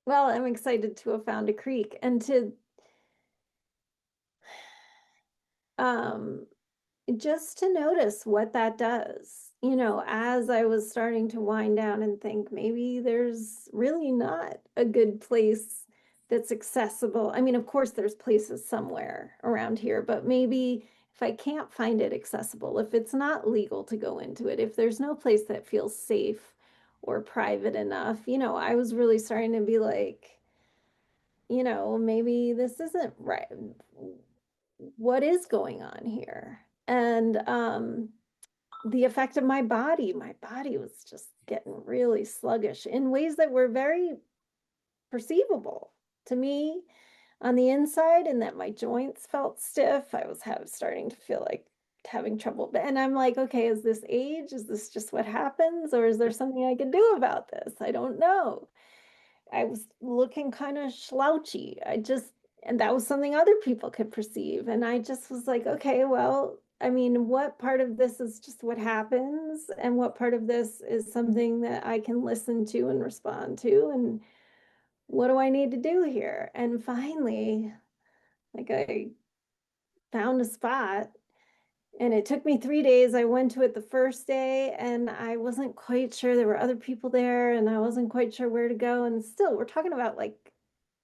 Well, I'm excited to have found a creek and to um just to notice what that does. As I was starting to wind down and think maybe there's really not a good place that's accessible. I mean, of course, there's places somewhere around here, but maybe if I can't find it accessible, if it's not legal to go into it, if there's no place that feels safe or private enough, I was really starting to be like, maybe this isn't right. What is going on here? And the effect of my body was just getting really sluggish in ways that were very perceivable to me on the inside, and that my joints felt stiff. I was starting to feel like having trouble. And I'm like, okay, is this age? Is this just what happens? Or is there something I can do about this? I don't know. I was looking kind of slouchy. And that was something other people could perceive. And I just was like, okay, well, I mean, what part of this is just what happens? And what part of this is something that I can listen to and respond to? And what do I need to do here? And finally, like I found a spot and it took me 3 days. I went to it the first day and I wasn't quite sure. There were other people there and I wasn't quite sure where to go. And still, we're talking about like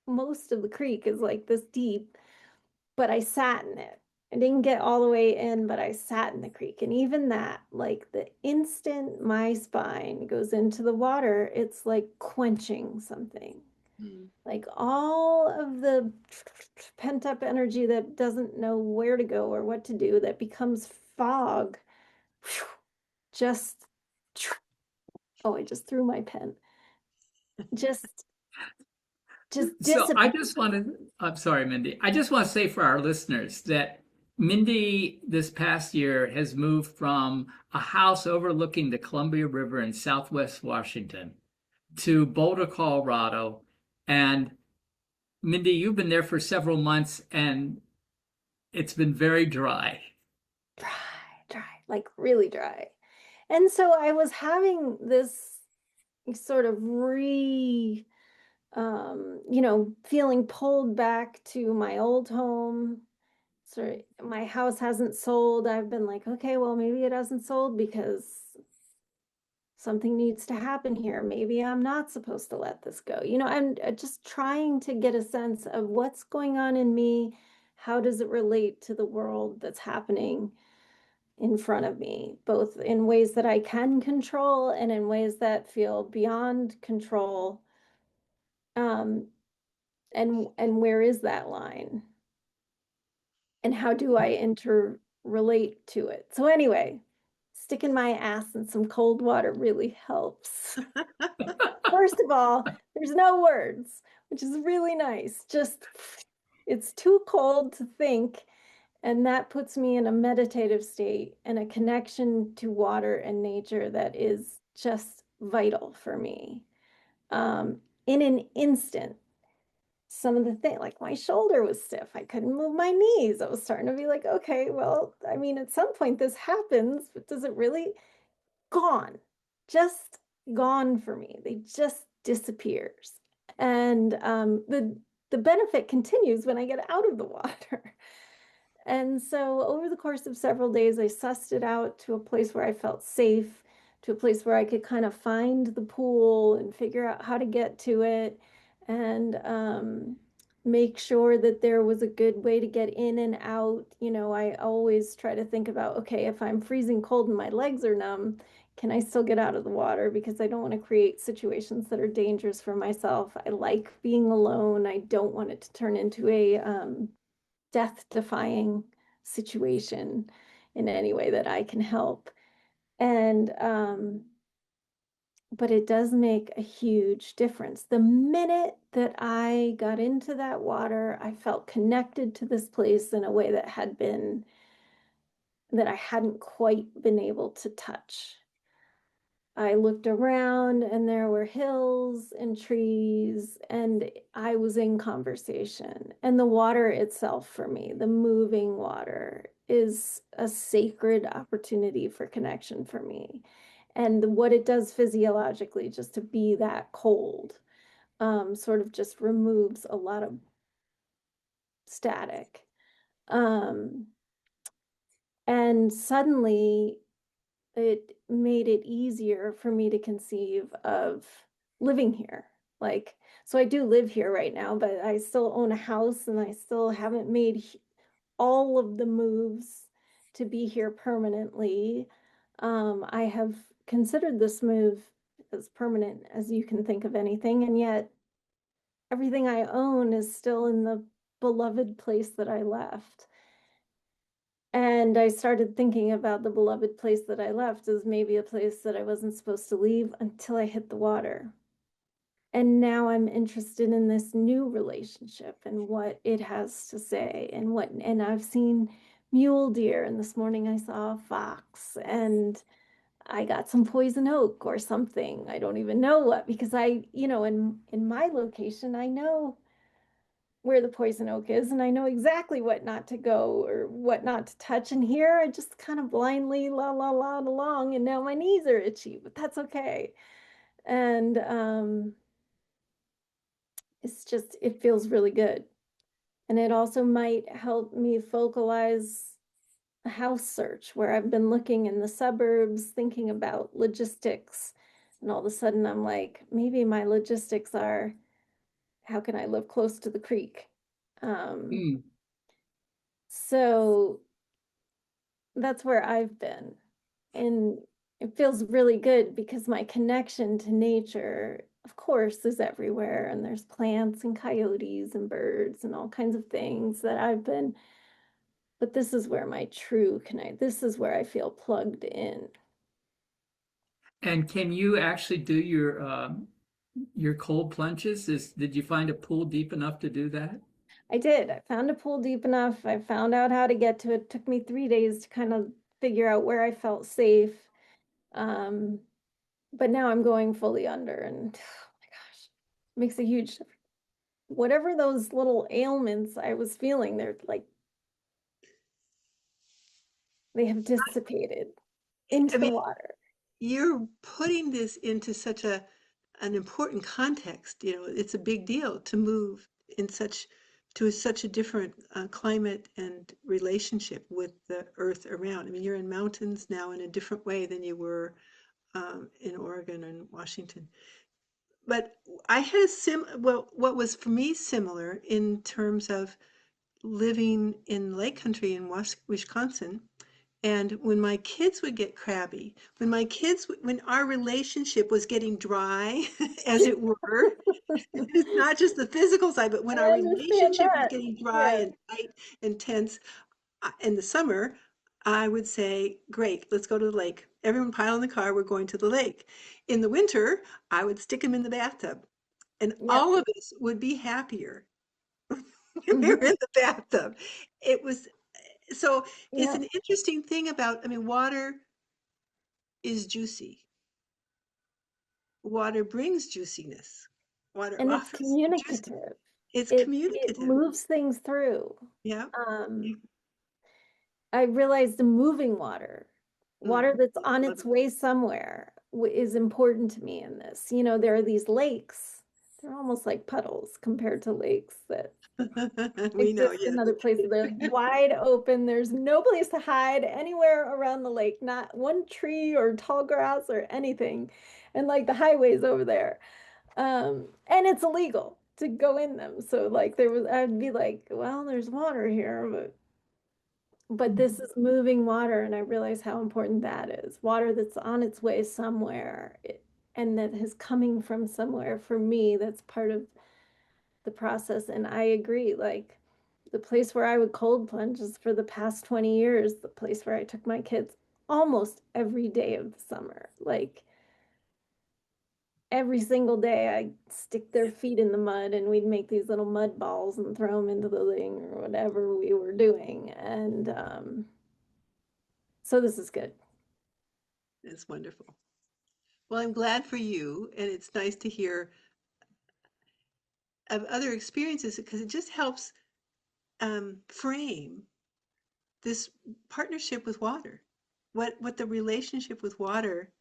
most of the creek is like this deep, but I sat in it. I didn't get all the way in, but I sat in the creek. And even that, like the instant my spine goes into the water, it's like quenching something. Mm. Like all of the pent up energy that doesn't know where to go or what to do, that becomes fog, just, oh, I just threw my pen. Just, just So I disappear. just wanted, I'm sorry, Mindy. I just want to say for our listeners that Mindy this past year has moved from a house overlooking the Columbia River in Southwest Washington to Boulder, Colorado. And Mindy, you've been there for several months and it's been very dry. Dry, dry, like really dry. And so I was having this sort of feeling pulled back to my old home. So my house hasn't sold. I've been like, okay, well, maybe it hasn't sold because something needs to happen here. Maybe I'm not supposed to let this go. I'm just trying to get a sense of what's going on in me. How does it relate to the world that's happening in front of me, both in ways that I can control and in ways that feel beyond control. Um, and where is that line? And how do I interrelate to it? So anyway, sticking my ass in some cold water really helps. First of all, there's no words, which is really nice. Just it's too cold to think. And that puts me in a meditative state and a connection to water and nature that is just vital for me. In an instant, some of the things, like my shoulder was stiff. I couldn't move my knees. I was starting to be like, okay, well, I mean, at some point this happens, but does it really? Gone, just gone for me. They just disappears. And the benefit continues when I get out of the water. And so over the course of several days, I sussed it out to a place where I felt safe, to a place where I could kind of find the pool and figure out how to get to it and make sure that there was a good way to get in and out. I always try to think about, okay, if I'm freezing cold and my legs are numb, can I still get out of the water? Because I don't want to create situations that are dangerous for myself. I like being alone. I don't want it to turn into a death-defying situation in any way that I can help. And but it does make a huge difference. The minute that I got into that water, I felt connected to this place in a way that I hadn't quite been able to touch. I looked around and there were hills and trees, and I was in conversation. And the water itself, for me, the moving water, is a sacred opportunity for connection for me. And what it does physiologically, just to be that cold, sort of just removes a lot of static. Um, and suddenly it made it easier for me to conceive of living here. Like, so I do live here right now, but I still own a house and I still haven't made all of the moves to be here permanently. I have considered this move as permanent as you can think of anything, and yet everything I own is still in the beloved place that I left. And I started thinking about the beloved place that I left as maybe a place that I wasn't supposed to leave until I hit the water. And now I'm interested in this new relationship and what it has to say and I've seen mule deer, and this morning I saw a fox, and I got some poison oak or something. I don't even know what, because in my location I know where the poison oak is, and I know exactly what not to go or what not to touch. And here I just kind of blindly la la la along, and now my knees are itchy, but that's okay. And it feels really good. And it also might help me focalize a house search where I've been looking in the suburbs, thinking about logistics. And all of a sudden I'm like, maybe my logistics are, how can I live close to the creek? Um, Hmm. so that's where I've been. And it feels really good because my connection to nature, of course, is everywhere. And there's plants and coyotes and birds and all kinds of things that I've been, but this is where my true connect, this is where I feel plugged in. And can you actually do your cold plunges? Did you find a pool deep enough to do that? I did. I found a pool deep enough. I found out how to get to it. It took me 3 days to kind of figure out where I felt safe. Um, but now I'm going fully under, and oh my gosh, it makes a huge difference. Whatever those little ailments I was feeling, they're like they have dissipated I into the mean, water. you're putting this into such a an important context. You know, it's a big deal to move in such a different climate and relationship with the earth around. I mean, you're in mountains now in a different way than you were in Oregon and Washington. But I had well, what was for me similar in terms of living in lake country in Wisconsin. And when my kids would get crabby, when our relationship was getting dry, as it were, it's not just the physical side, but when our I understand relationship was that. getting dry Yeah. and tight and tense, in the summer, I would say, great, let's go to the lake. Everyone pile in the car, we're going to the lake. In the winter, I would stick them in the bathtub, and Yep. all of us would be happier when we were Hmm. in the bathtub. It was so it's Yep. an interesting thing about, I mean, water is juicy. Water brings juiciness. Water And it's offers juiciness. communicative. It's It communicative. moves things through. Yeah. Um, I realized the moving water, Mm, water that's on love its way somewhere, is important to me in this. There are these lakes. They're almost like puddles compared to lakes that it. We know, exist in yes. other places. They're wide open. There's no place to hide anywhere around the lake, not one tree or tall grass or anything. And like the highways over there. And it's illegal to go in them. So like I'd be like, well, there's water here, but this is moving water, and I realize how important that is. Water that's on its way somewhere, and that is coming from somewhere. For me, that's part of the process. And I agree, like the place where I would cold plunge is for the past 20 years, the place where I took my kids almost every day of the summer. Like every single day I'd stick their feet in the mud, and we'd make these little mud balls and throw them into the thing or whatever we were doing. And so this is good. It's wonderful. Well, I'm glad for you, and it's nice to hear of other experiences because it just helps frame this partnership with water. What the relationship with water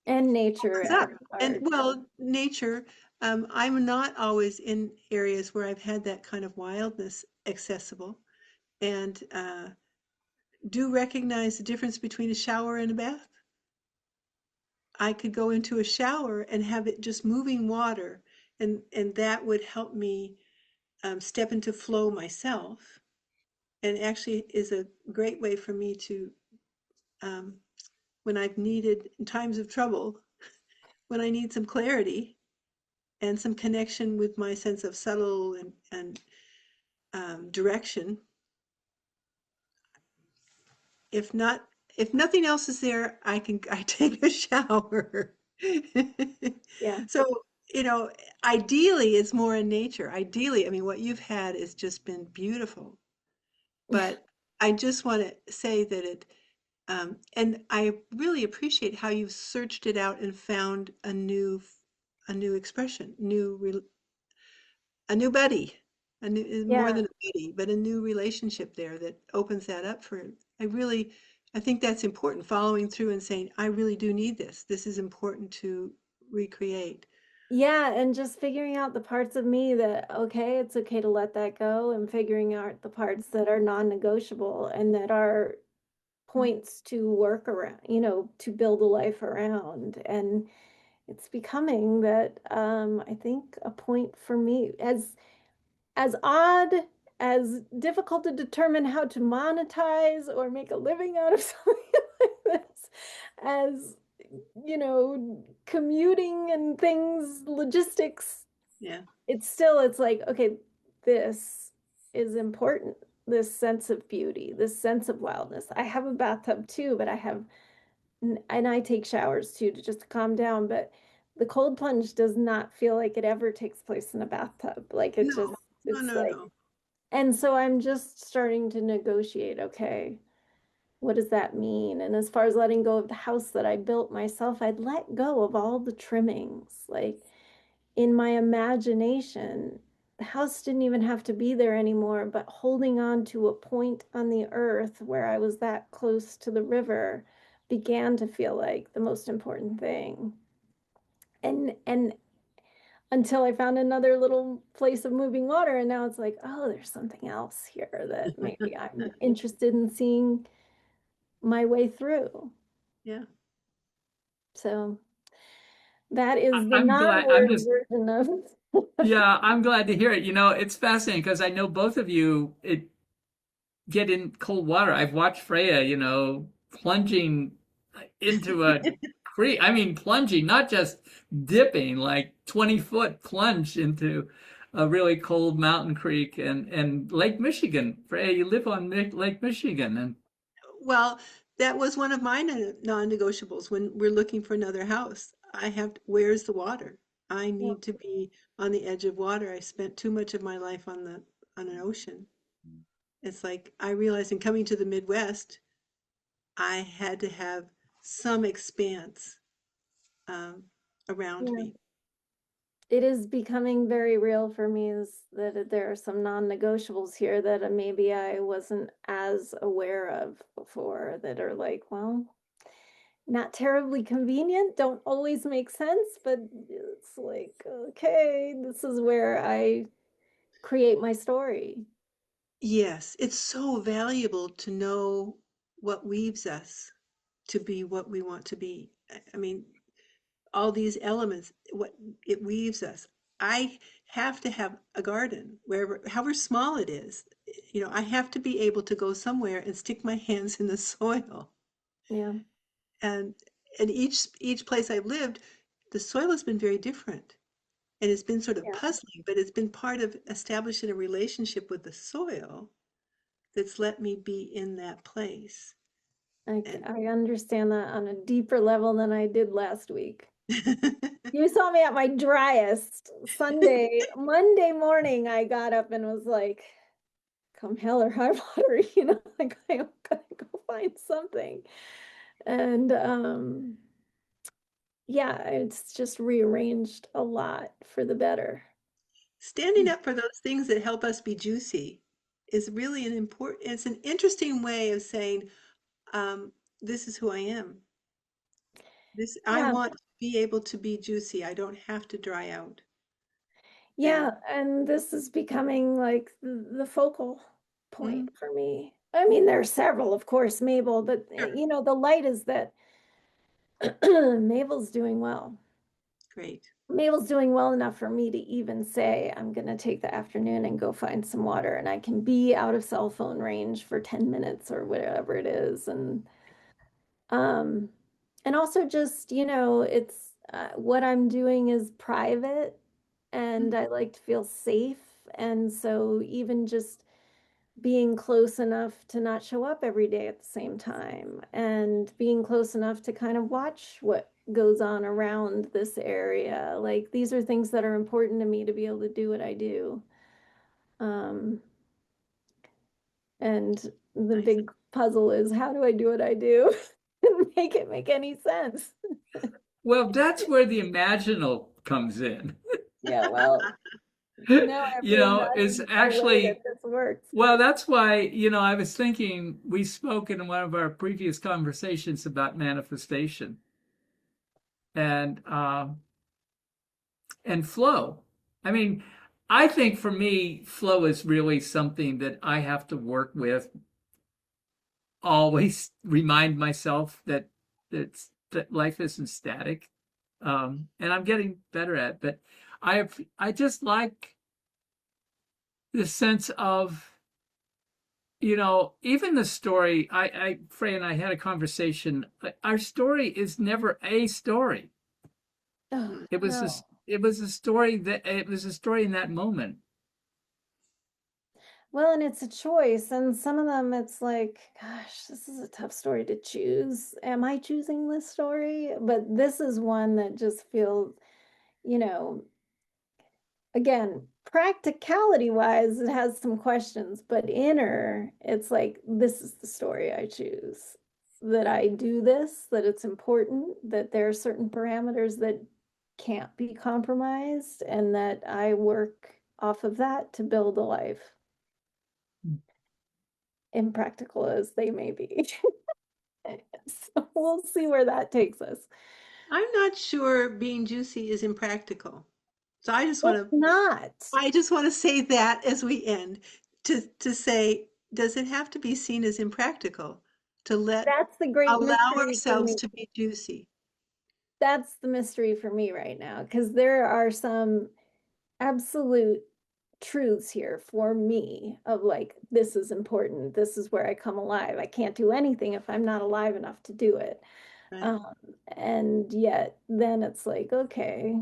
And nature Opens at up. And large. well, nature, I'm not always in areas where I've had that kind of wildness accessible, and do recognize the difference between a shower and a bath. I could go into a shower and have it just moving water, and that would help me step into flow myself, and actually is a great way for me to, um, when I've needed in times of trouble, when I need some clarity and some connection with my sense of subtle and direction. If not, if nothing else is there, I take a shower. Yeah. So, you know, ideally it's more in nature. Ideally, I mean, what you've had has just been beautiful. But I just want to say that and I really appreciate how you've searched it out and found a new expression, a new buddy, a new, more Yeah. than a buddy, but a new relationship there that opens that up for, I really, I think that's important, following through and saying, I really do need this. This is important to recreate. Yeah, and just figuring out the parts of me that, okay, it's okay to let that go, and figuring out the parts that are non-negotiable and that are points to work around, to build a life around. And it's becoming that I think a point for me, as odd, as difficult to determine how to monetize or make a living out of something like this, as commuting and things, logistics, Yeah. it's like, okay, this is important. This sense of beauty, this sense of wildness. I have a bathtub too, but and I take showers too to just calm down, but the cold plunge does not feel like it ever takes place in a bathtub. Like it just, No, no, it's no, like, no. and so I'm just starting to negotiate, okay, what does that mean? And as far as letting go of the house that I built myself, I'd let go of all the trimmings. Like in my imagination, the house didn't even have to be there anymore, but holding on to a point on the earth where I was that close to the river began to feel like the most important thing. And until I found another little place of moving water, and now it's like, oh, there's something else here that maybe I'm interested in seeing my way through. Yeah. So that is the I'm glad. I'm non-word just, version of yeah, I'm glad to hear it. You know, it's fascinating because I know both of you get in cold water. I've watched Freya, plunging into a creek. I mean, plunging, not just dipping, like 20-foot plunge into a really cold mountain creek and Lake Michigan. Freya, you live on Lake Michigan, and Well, that was one of my non-negotiables when we're looking for another house. Where's the water? I yeah, need to be on the edge of water. I spent too much of my life on an ocean. It's like I realized in coming to the Midwest, I had to have some expanse um, around yeah. me. It is becoming very real for me is that there are some non-negotiables here that maybe I wasn't as aware of before that are like, well, not terribly convenient, don't always make sense, but it's like, okay, this is where I create my story. Yes, it's so valuable to know what weaves us to be what we want to be. I mean, all these elements, what it weaves us. I have to have a garden wherever, however small it is. I have to be able to go somewhere and stick my hands in the soil. Yeah, And each place I've lived, the soil has been very different. And it's been sort of yeah. puzzling, but it's been part of establishing a relationship with the soil that's let me be in that place. And I understand that on a deeper level than I did last week. You saw me at my driest Monday morning. I got up and was like, come hell or high water, like I'm gonna go find something. And yeah, it's just rearranged a lot for the better. standing up for those things that help us be juicy is really it's an interesting way of saying, this is who I am. This, I Yeah, want to be able to be juicy. I don't have to dry out. yeah, And and this is becoming like the focal mm, point for me. I mean, there are several, of course, Mabel, but sure, the light is that Mabel's doing well. great. Mabel's doing well enough for me to even say I'm going to take the afternoon and go find some water, and I can be out of cell phone range for 10 minutes or whatever it is. Um, and also just, it's what I'm doing is private Mm, and I like to feel safe. And so even just being close enough to not show up every day at the same time and being close enough to kind of watch what goes on around this area. Like these are things that are important to me to be able to do what I do. Um, and the I see. big puzzle is how do I do what I do and make it make any sense? Well, that's where the imaginal comes in. Yeah, well, now I have to Is imagine a way that actually, this works. well, that's why, I was thinking we spoke in one of our previous conversations about manifestation and flow. I mean, I think for me, flow is really something that I have to work with, always remind myself that life isn't static. And I'm getting better at it, but I just like the sense of, even the story. Freya and I had a conversation. Our story is never a story. Oh, Mm, no. It was a story in that moment. Well, and it's a choice. And some of them, it's like, gosh, this is a tough story to choose. Am I choosing this story? But this is one that just feels, you know, again, practicality wise, it has some questions, but inner, it's like, this is the story I choose. That I do this, that it's important, that there are certain parameters that can't be compromised, and that I work off of that to build a life, impractical as they may be. So we'll see where that takes us. I'm not sure being juicy is impractical. So It's not. I just want to say that as we end, to say, does it have to be seen as impractical to That's the great allow mystery for ourselves me. to be juicy? That's the mystery for me right now, because there are some absolute truths here for me of like, this is important. This is where I come alive. I can't do anything if I'm not alive enough to do it. Right. Um, and yet then it's like, okay,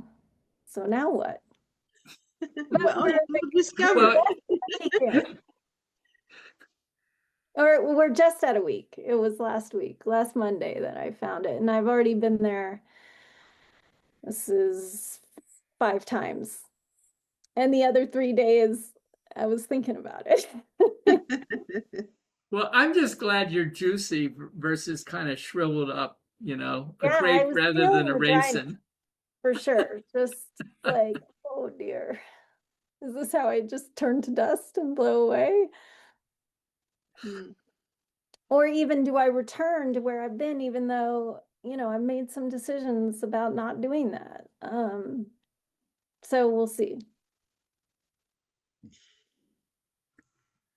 so now what? But Well, we're you like, will we're discover. Well, less than a week in. Or we're just at a week. It was last week, last Monday that I found it. And I've already been there. This is 5 times. And the other 3 days, I was thinking about it. well, I'm just glad you're juicy versus kind of shriveled up, a Yeah, I grape was rather than feeling a the dryness raisin. for sure. Just like, oh dear, is this how I just turn to dust and blow away? Hmm. Or even do I return to where I've been, even though, I've made some decisions about not doing that? So we'll see.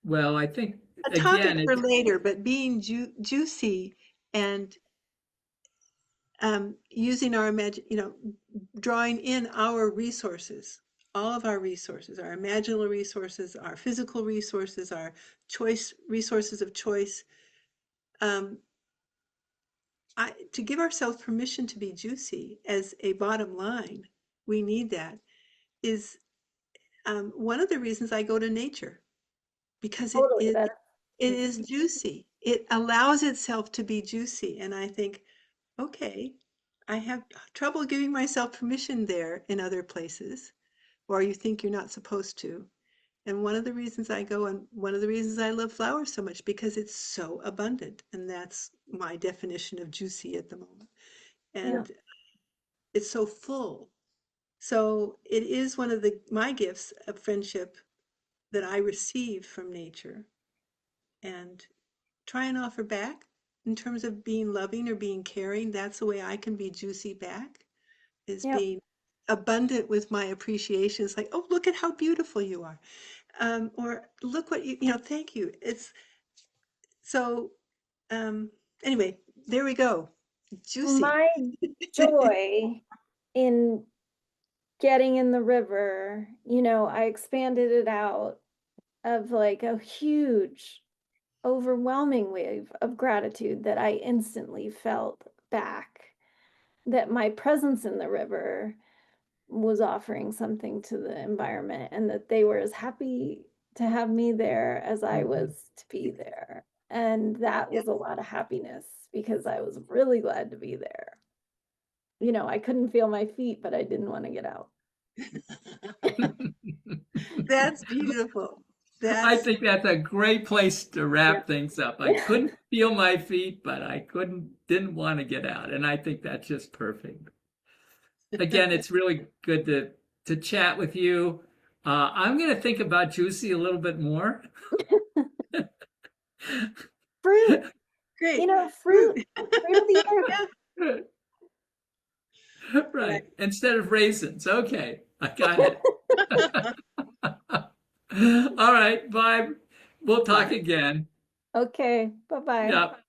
Well, I think A topic again, for it's later, but being juicy and using our imagine, drawing in our resources, all of our resources, our imaginal resources, our physical resources, our choice resources of choice. Um, to give ourselves permission to be juicy as a bottom line, we need that. Is one of the reasons I go to nature because Totally. it is juicy. It allows itself to be juicy, and I think, okay, I have trouble giving myself permission there in other places, or you think you're not supposed to. And one of the reasons I go, and one of the reasons I love flowers so much, because it's so abundant, and that's my definition of juicy at the moment. Yeah, And it's so full. So it is one of the my gifts of friendship that I receive from nature and try and offer back. in terms of being loving or being caring. That's the way I can be juicy back, is Yep. being abundant with my appreciation. It's like, oh, look at how beautiful you are. Or look what you know, thank you. It's so, um, anyway, there we go. Juicy. My joy in getting in the river, I expanded it out of like a huge, overwhelming wave of gratitude that I instantly felt back. That my presence in the river was offering something to the environment, and that they were as happy to have me there as I was to be there. And that Yep. was a lot of happiness because I was really glad to be there. I couldn't feel my feet, but I didn't want to get out. That's beautiful. I That's think that's a great place to Yeah. wrap things up. I couldn't feel my feet, but I didn't want to get out. And I think that's just perfect. Again, it's really good to chat with you. I'm going to think about Juicy a little bit more. Fruit, great. fruit, fruit of the earth. Yeah. Right. Right. Instead of raisins. Okay. I got it. All right. Bye. We'll talk Bye. again. Okay, bye-bye. Yep.